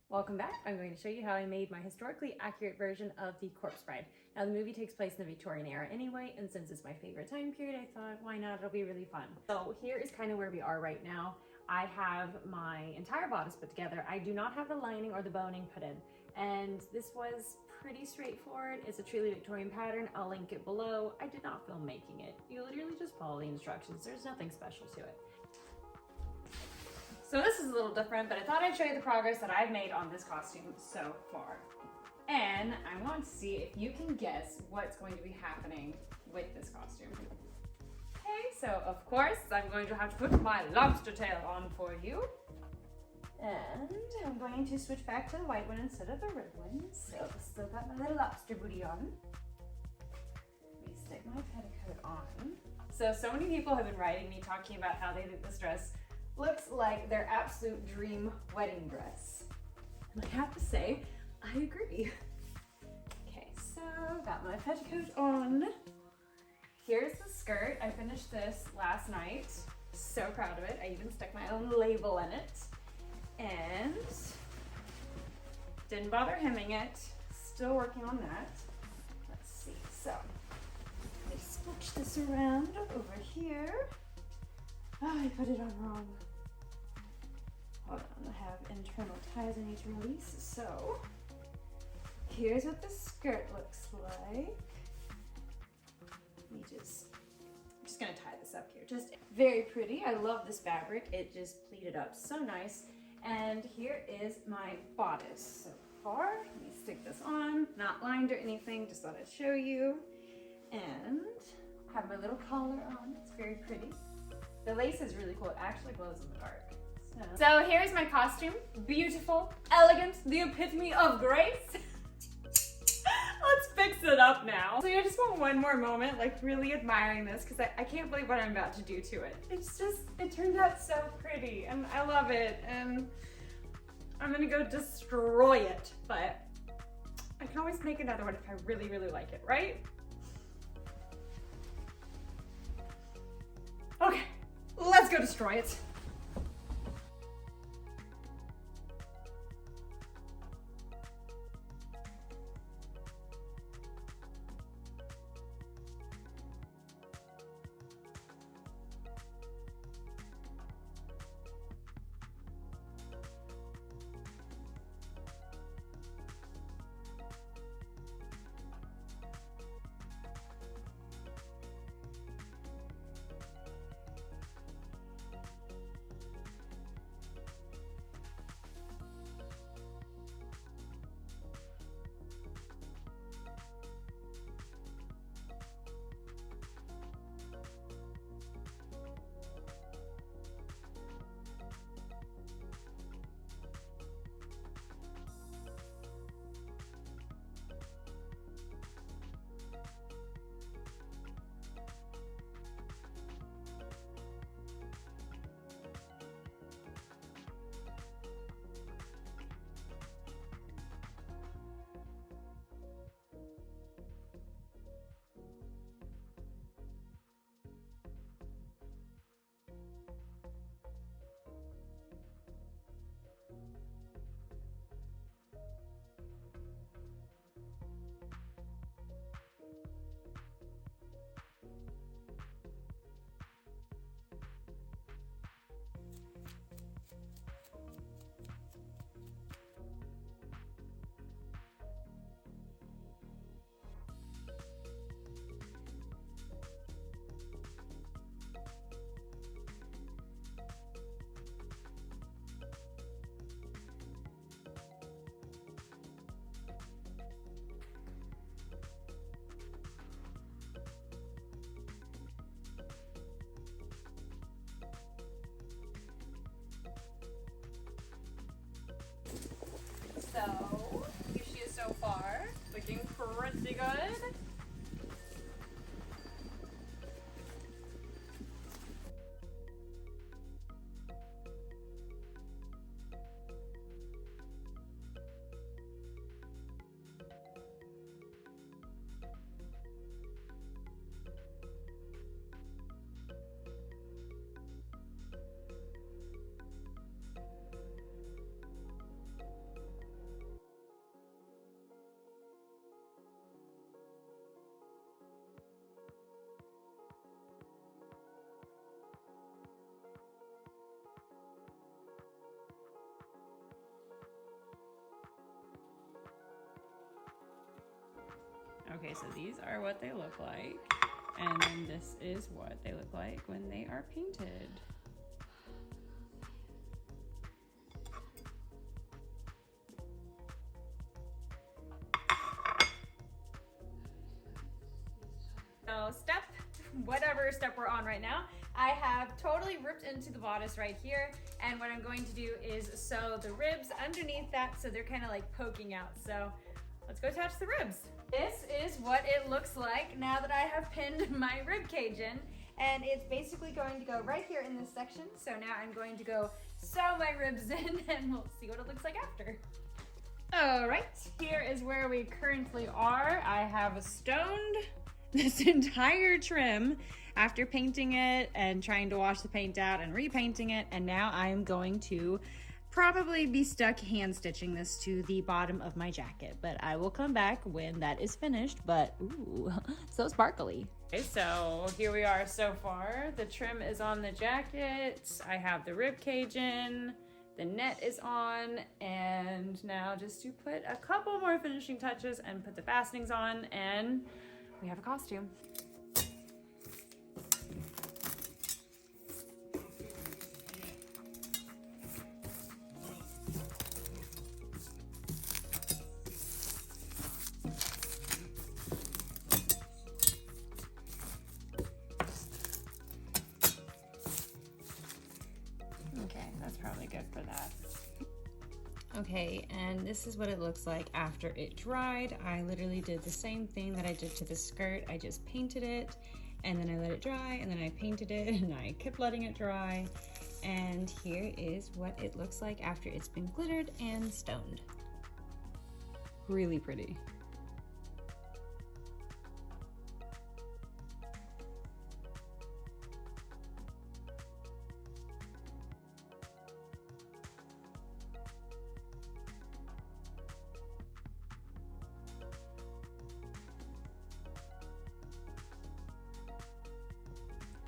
Welcome back. I'm going to show you how I made my historically accurate version of the Corpse Bride. Now the movie takes place in the Victorian era anyway, and since it's my favorite time period, I thought why not, it'll be really fun. So here is kind of where we are right now. I have my entire bodice put together. I do not have the lining or the boning put in, and this was pretty straightforward. It's a truly Victorian pattern. I'll link it below. I did not film making it. You literally just follow the instructions. There's nothing special to it. So this is a little different, but I thought I'd show you the progress that I've made on this costume so far. And I want to see if you can guess what's going to be happening with this costume. Okay, so of course, I'm going to have to put my lobster tail on for you. And I'm going to switch back to the white one instead of the red one. So still got my little lobster booty on. Let me stick my petticoat on. So many people have been writing me talking about how they think this dress looks like their absolute dream wedding dress. And I have to say, I agree. Okay, so got my petticoat on. Here's the skirt. I finished this last night. So proud of it. I even stuck my own label in it. And didn't bother hemming it. Still working on that. Let's see, so let me switch this around over here. Oh, I put it on wrong. Hold on, I have internal ties I need to release. So here's what the skirt looks like. I'm just gonna tie this up here. Just very pretty. I love this fabric. It just pleated up so nice. And here is my bodice so far. Let me stick this on. Not lined or anything, just thought I'd show you. And I have my little collar on. It's very pretty. The lace is really cool. It actually glows in the dark. So here's my costume. Beautiful, elegant, the epitome of grace. Let's fix it up now. So I just want one more moment, like really admiring this, because I can't believe what I'm about to do to it. It's just, it turned out so pretty and I love it. And I'm gonna go destroy it, but I can always make another one if I really, really like it, right? Okay, let's go destroy it. So, here she is so far, looking pretty good. Okay, so these are what they look like. And then this is what they look like when they are painted. So whatever step we're on right now, I have totally ripped into the bodice right here. And what I'm going to do is sew the ribs underneath that so they're kind of like poking out. So let's go attach the ribs. This is what it looks like now that I have pinned my rib cage in. And it's basically going to go right here in this section. So now I'm going to go sew my ribs in and we'll see what it looks like after. All right, here is where we currently are. I have stoned this entire trim after painting it and trying to wash the paint out and repainting it. And now I am going to probably be stuck hand stitching this to the bottom of my jacket, but I will come back when that is finished. But ooh, so sparkly. Okay, so here we are so far. The trim is on the jacket. I have the rib cage in, the net is on, and now just to put a couple more finishing touches and put the fastenings on, and we have a costume. Okay, that's probably good for that. Okay, and this is what it looks like after it dried. I literally did the same thing that I did to the skirt. I just painted it, and then I let it dry, and then I painted it, and I kept letting it dry. And here is what it looks like after it's been glittered and stoned. Really pretty.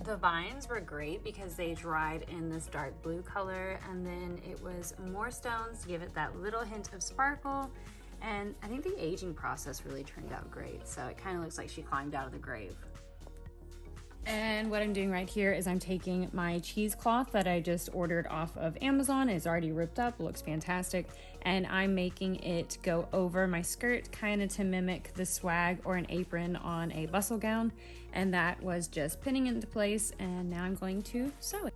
The vines were great because they dried in this dark blue color, and then it was more stones to give it that little hint of sparkle. And I think the aging process really turned out great. So it kind of looks like she climbed out of the grave. And what I'm doing right here is I'm taking my cheesecloth that I just ordered off of Amazon. It's already ripped up, looks fantastic. And I'm making it go over my skirt, kind of to mimic the swag or an apron on a bustle gown. And that was just pinning it into place, and now I'm going to sew it.